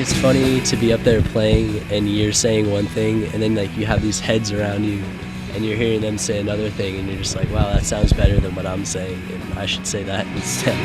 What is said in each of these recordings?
it's funny to be up there playing and you're saying one thing and then like you have these heads around you and you're hearing them say another thing and you're just like, wow, that sounds better than what I'm saying and I should say that instead.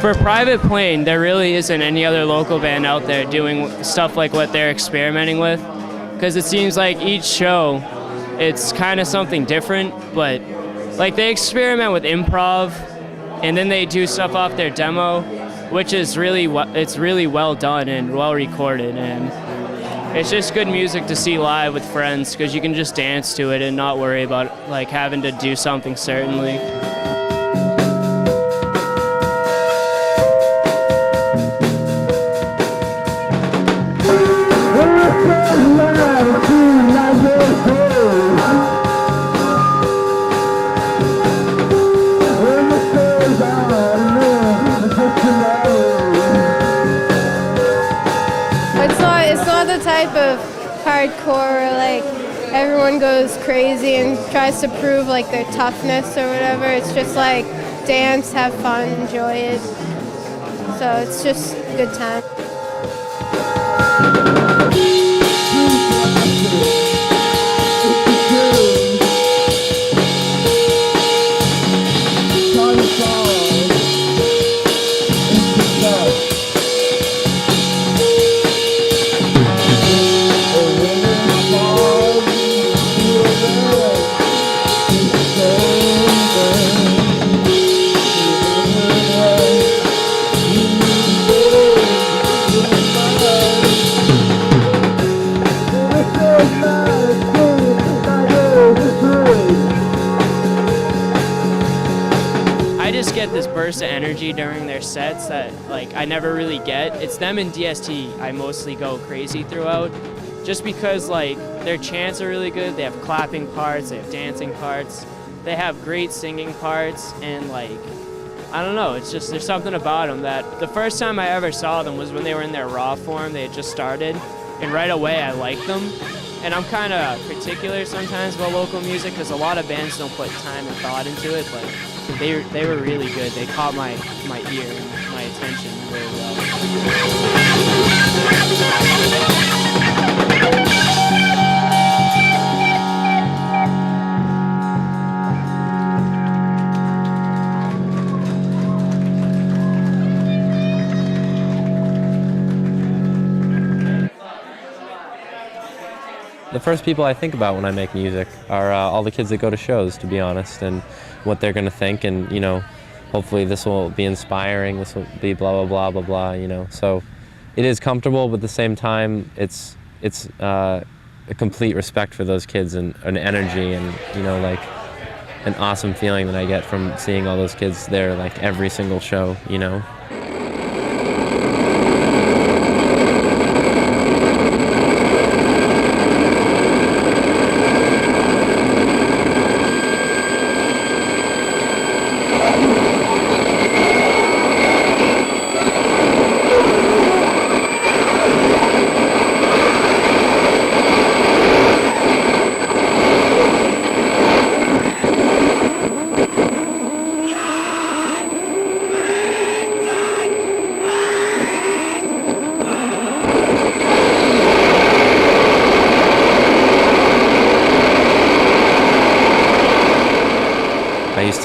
For private playing, there really isn't any other local band out there doing stuff like what they're experimenting with, because it seems like each show, it's kind of something different, but like they experiment with improv, and then they do stuff off their demo, which is it's really well done and well recorded, and it's just good music to see live with friends, because you can just dance to it and not worry about like having to do something certainly. It's not the type of hardcore where like everyone goes crazy and tries to prove like their toughness or whatever. It's just like dance, have fun, enjoy it. So it's just a good time. I just get this burst of energy during their sets that like I never really get. It's them and DST I mostly go crazy throughout, just because like their chants are really good. They have clapping parts, they have dancing parts, they have great singing parts, and like I don't know, it's just there's something about them that the first time I ever saw them was when they were in their raw form. They had just started, and right away I liked them. And I'm kind of particular sometimes about local music because a lot of bands don't put time and thought into it, but they were really good. They caught my ear and my attention really well. The first people I think about when I make music are all the kids that go to shows, to be honest, and what they're going to think, and, you know, hopefully this will be inspiring, this will be blah, blah, blah, blah, blah, you know. So it is comfortable, but at the same time, it's a complete respect for those kids and an energy and, you know, like an awesome feeling that I get from seeing all those kids there, like every single show, you know.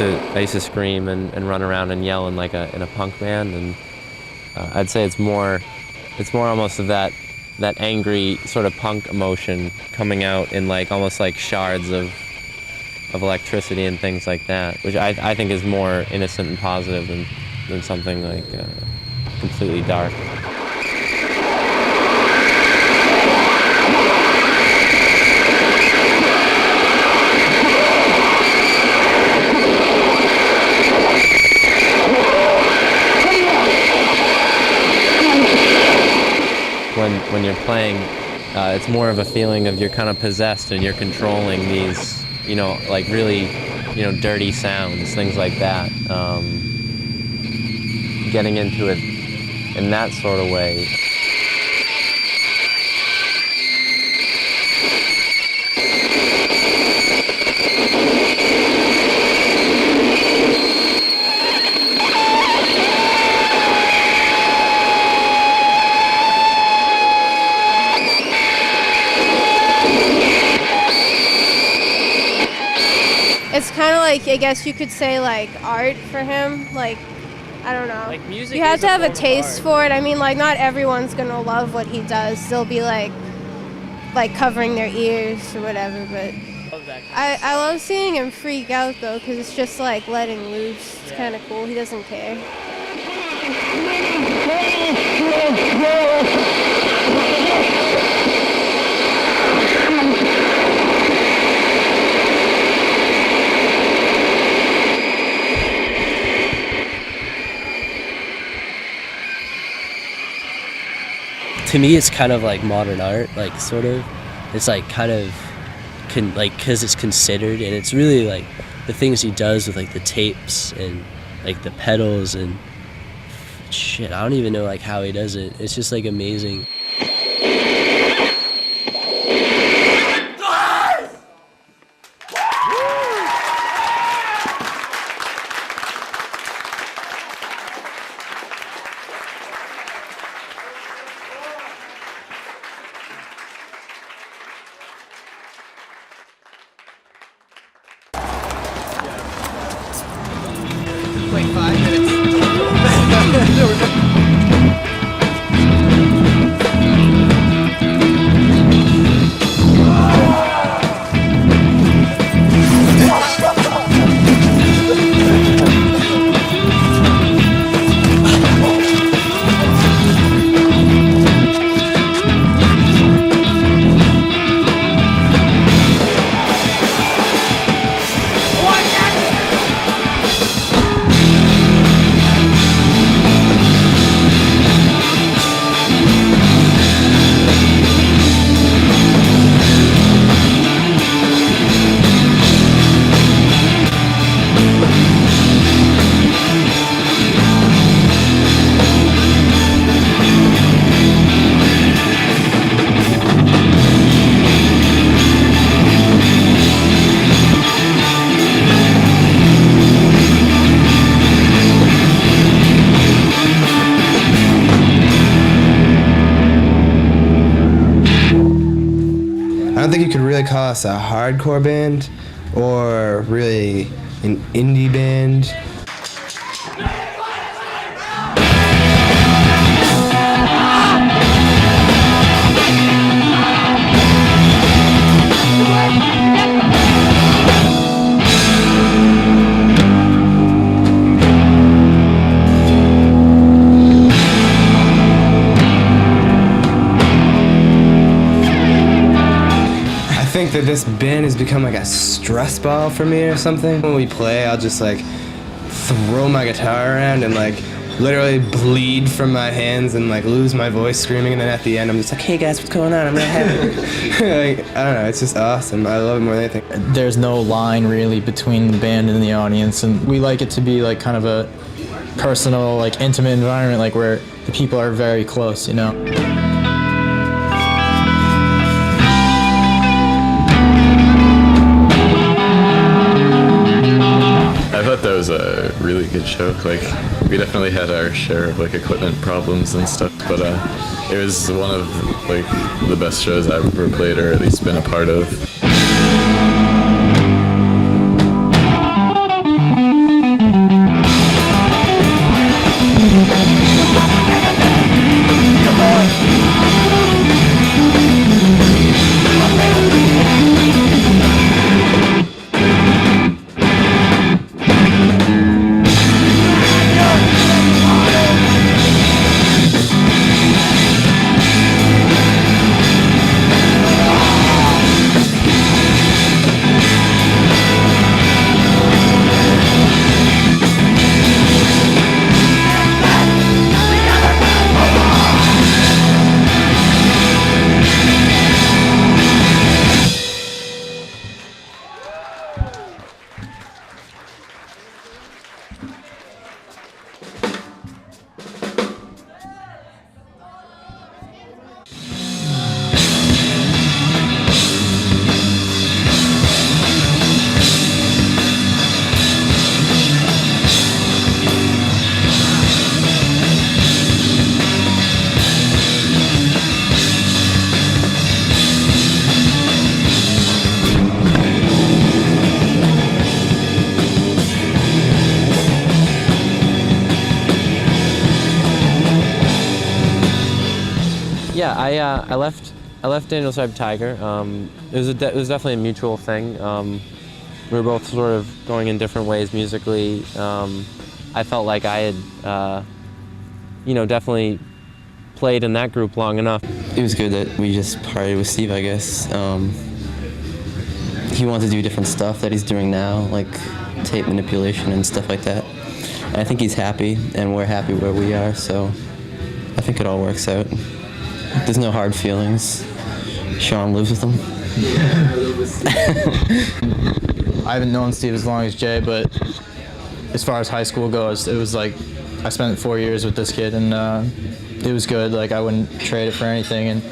used to scream and run around and yell in in a punk band, and I'd say it's more almost of that angry sort of punk emotion coming out in almost like shards of electricity and things like that, which I think is more innocent and positive than something completely dark. When you're playing, it's more of a feeling of you're kind of possessed and you're controlling these, really, dirty sounds, things like that. Getting into it in that sort of way. It's kind of like, I guess you could say, art for him. I don't know. Music. You have to have a taste for it. I mean, not everyone's gonna love what he does. They'll be like covering their ears or whatever. But I love seeing him freak out though, because it's just letting loose. It's kind of cool. He doesn't care. To me, it's kind of like modern art, sort of. It's kind of, because it's considered, and it's really the things he does with the tapes and the pedals and shit. I don't even know how he does it. It's just amazing. Like 5 minutes. I don't think you could really call us a hardcore band or really an indie band. I think that this band has become like a stress ball for me or something. When we play, I'll just throw my guitar around and literally bleed from my hands and lose my voice screaming, and then at the end I'm just like, hey guys, what's going on? I'm really happy. I don't know, it's just awesome. I love it more than anything. There's no line really between the band and the audience, and we like it to be kind of a personal, intimate environment, where the people are very close, I thought that was a really good show. We definitely had our share of equipment problems and stuff, but it was one of the best shows I've ever played, or at least been a part of. Yeah, I left Daniel Stripe Tiger. It was definitely a mutual thing. We were both sort of going in different ways musically. I felt like I had, definitely played in that group long enough. It was good that we just partied with Steve, I guess. He wanted to do different stuff that he's doing now, like tape manipulation and stuff like that. And I think he's happy, and we're happy where we are, so I think it all works out. There's no hard feelings. Sean lives with them. I haven't known Steve as long as Jay, but as far as high school goes, it was like I spent 4 years with this kid, and it was good. Like, I wouldn't trade it for anything. And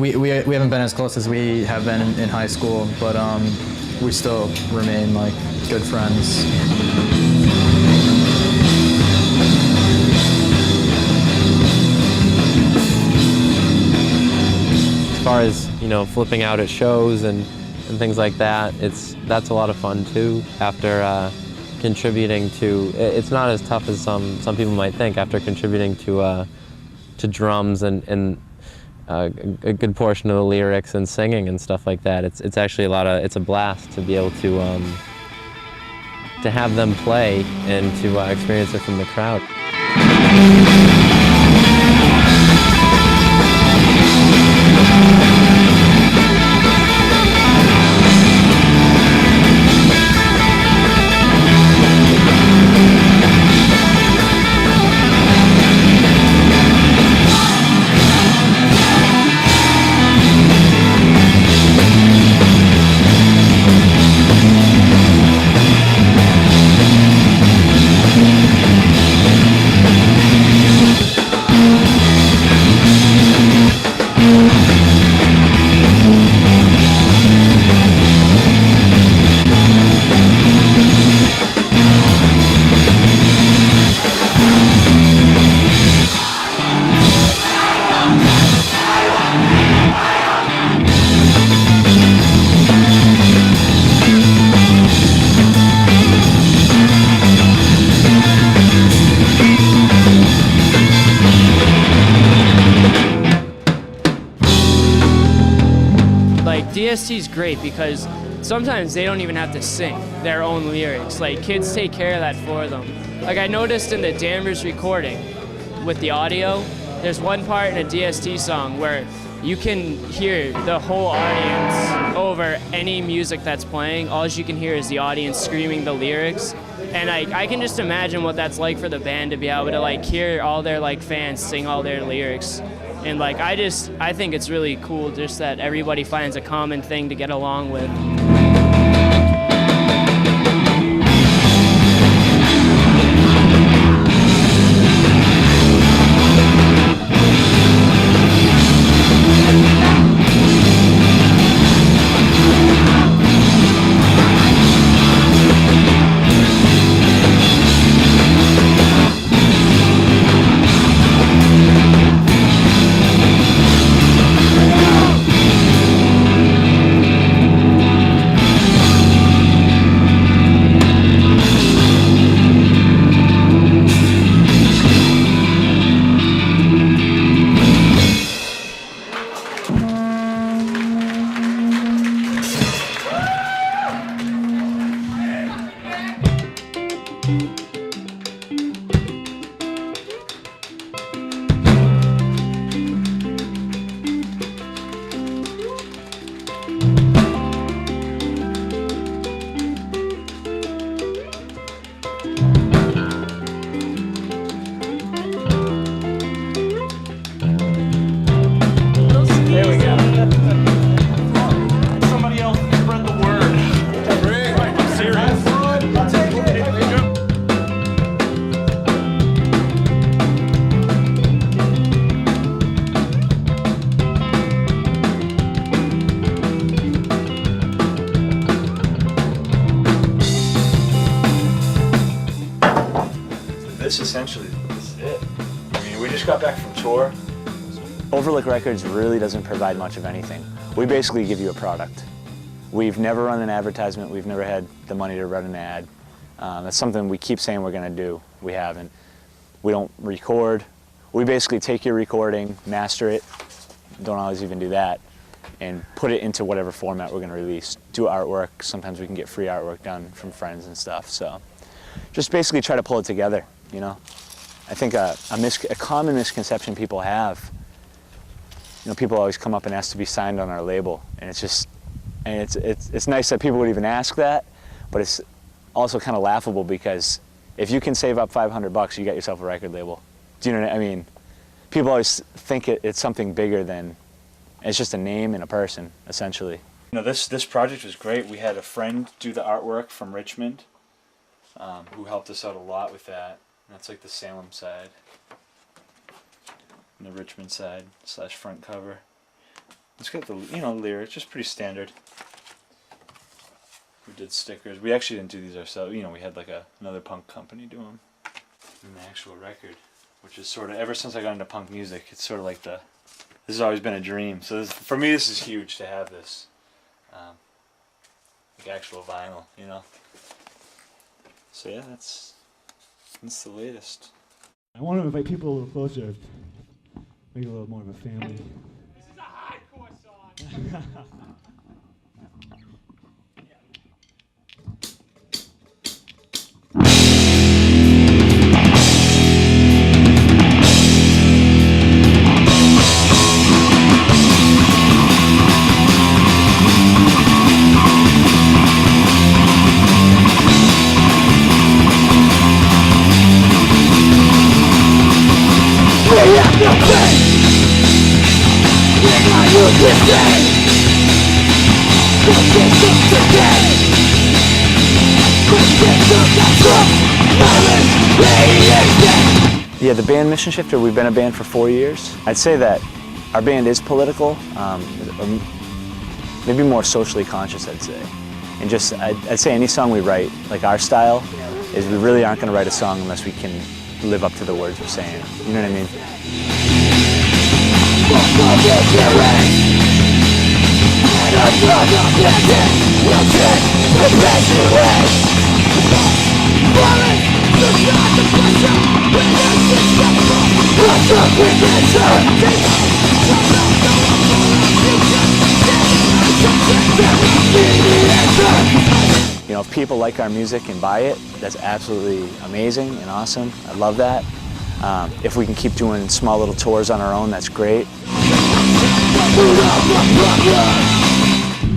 we haven't been as close as we have been in high school, but we still remain like good friends. As far as, flipping out at shows and things like that, that's a lot of fun too. After contributing to, it's not as tough as some people might think. After contributing to drums and a good portion of the lyrics and singing and stuff like that, it's actually it's a blast to be able to have them play and to experience it from the crowd. DST's great because sometimes they don't even have to sing their own lyrics. Like, kids take care of that for them. Like, I noticed in the Danvers recording with the audio, there's one part in a DST song where you can hear the whole audience over any music that's playing. All you can hear is the audience screaming the lyrics. And I can just imagine what that's like for the band to be able to like hear all their like fans sing all their lyrics. And like, I think it's really cool just that everybody finds a common thing to get along with. This essentially is it. I mean, we just got back from tour. Overlook Records really doesn't provide much of anything. We basically give you a product. We've never run an advertisement. We've never had the money to run an ad. That's something we keep saying we're going to do. We haven't. We don't record. We basically take your recording, master it, don't always even do that, and put it into whatever format we're going to release. Do artwork. Sometimes we can get free artwork done from friends and stuff. So just basically try to pull it together, you know. I think a common misconception people have, you know, people always come up and ask to be signed on our label, and it's just, and it's nice that people would even ask that, but it's also kind of laughable because if you can save up $500, you got yourself a record label. Do you know what I mean? People always think it's something bigger than, it's just a name and a person, essentially. You know, this project was great. We had a friend do the artwork from Richmond, who helped us out a lot with that. And that's like the Salem side, and the Richmond side / front cover. It's got the, you know, lyrics, just pretty standard. We did stickers. We actually didn't do these ourselves. You know, we had like another punk company do them. And the actual record, which is sort of, ever since I got into punk music, it's sort of like this has always been a dream. So for me, this is huge to have this, like actual vinyl, you know. So yeah, that's the latest. I want to invite people a little closer, make it a little more of a family. This is a hardcore song. Yeah, the band Mission Shifter, we've been a band for 4 years. I'd say that our band is political, maybe more socially conscious, I'd say. And just, I'd say any song we write, like our style, is we really aren't going to write a song unless we can live up to the words we're saying. You know what I mean? You know, if people like our music and buy it, that's absolutely amazing and awesome. I love that. If we can keep doing small little tours on our own, that's great.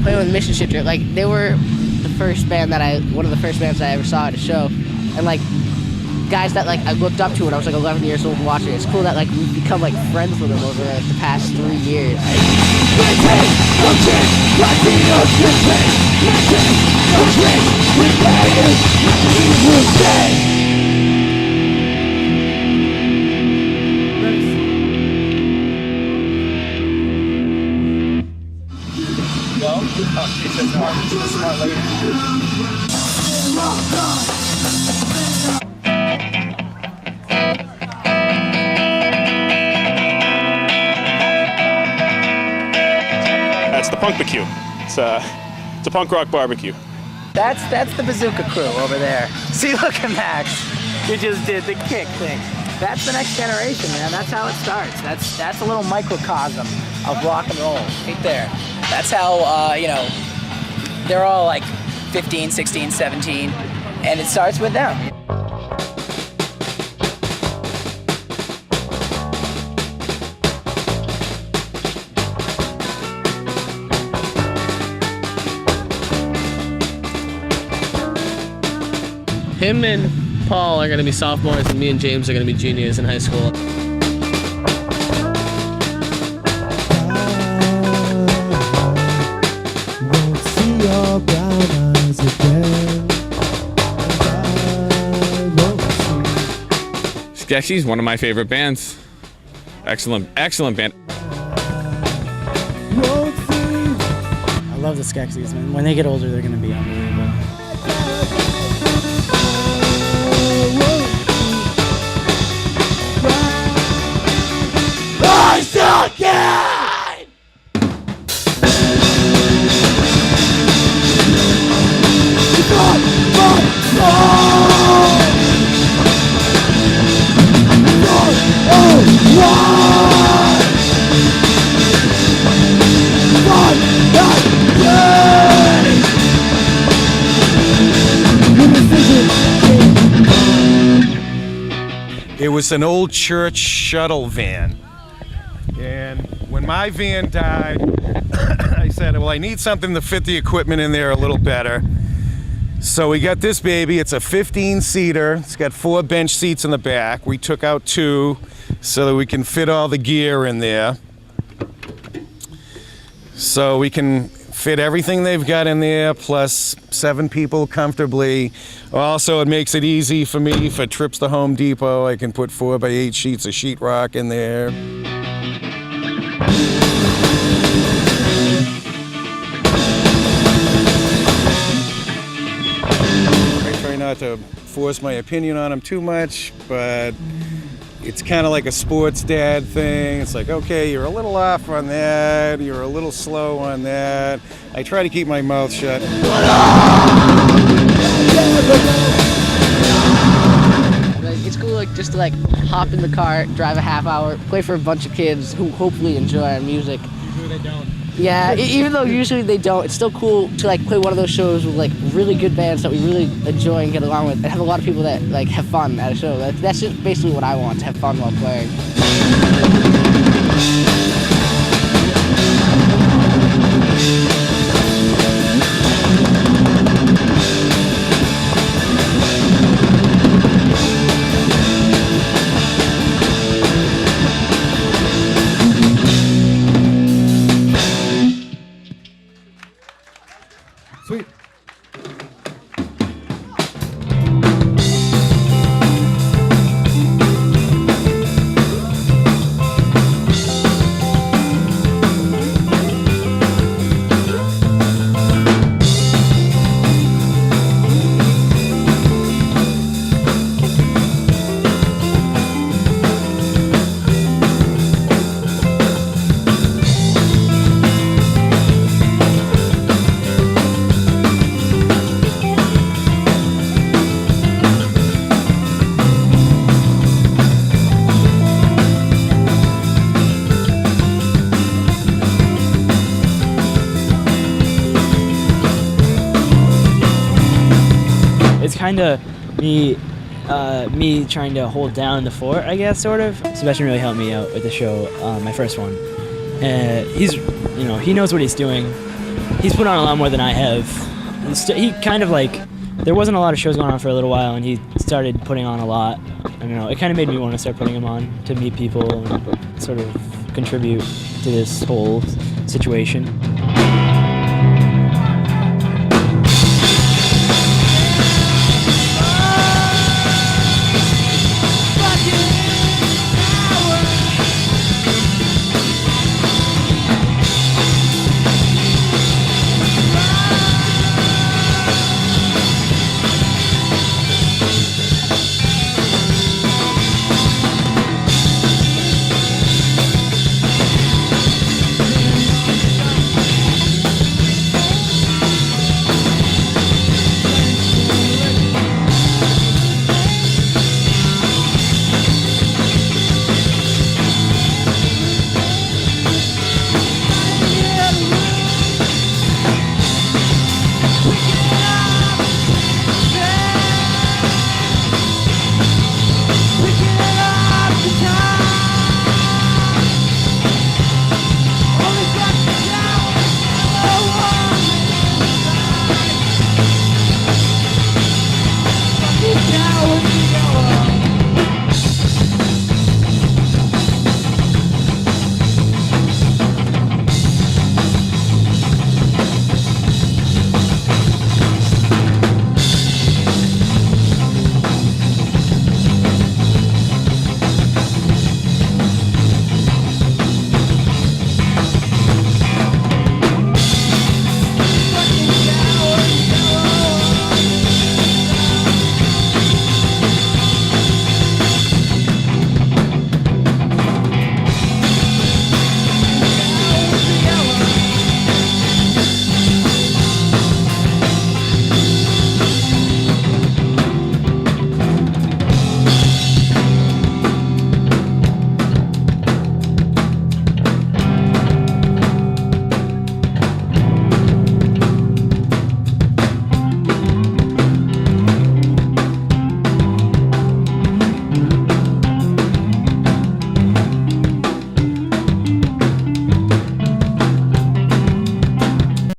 Playing with Mission Shifter, like they were the first band one of the first bands I ever saw at a show, and like guys that like I looked up to when I was like 11 years old watching it. It's cool that like we've become like friends with them over like, the past 3 years. That's the Punkbarbecue. It's a punk rock barbecue. That's the Bazooka crew over there. See, look at Max. You just did the kick thing. That's the next generation, man. That's how it starts. That's a little microcosm of rock and roll right there. That's how, you know, they're all like 15, 16, 17, and it starts with them. Him and Paul are going to be sophomores, and me and James are going to be juniors in high school. Skeksy's one of my favorite bands. Excellent band. I love the Skeksy's, man. When they get older, they're going to be unbelievable. I still can! was an old church shuttle van. And when my van died, I said, well, I need something to fit the equipment in there a little better. So we got this baby. It's a 15-seater. It's got 4 bench seats in the back. We took out 2 so that we can fit all the gear in there. So we can fit everything they've got in there, plus 7 people comfortably. Also, it makes it easy for me for trips to Home Depot. I can put 4x8 sheets of sheetrock in there. I try not to force my opinion on them too much, but it's kind of like a sports dad thing. It's like, okay, you're a little off on that, you're a little slow on that. I try to keep my mouth shut. It's cool, like, just to like hop in the car, drive a half hour, play for a bunch of kids who hopefully enjoy our music. Usually they don't. Yeah, even though usually they don't, it's still cool to like play one of those shows with like really good bands that we really enjoy and get along with, and have a lot of people that like have fun at a show. That's just basically what I want, to have fun while playing. Sweet. It's kind of me trying to hold down the fort, I guess, sort of. Sebastian really helped me out with the show, my first one. He knows what he's doing. He's put on a lot more than I have. He kind of like, there wasn't a lot of shows going on for a little while, and he started putting on a lot. I don't know, it kind of made me want to start putting him on to meet people and sort of contribute to this whole situation.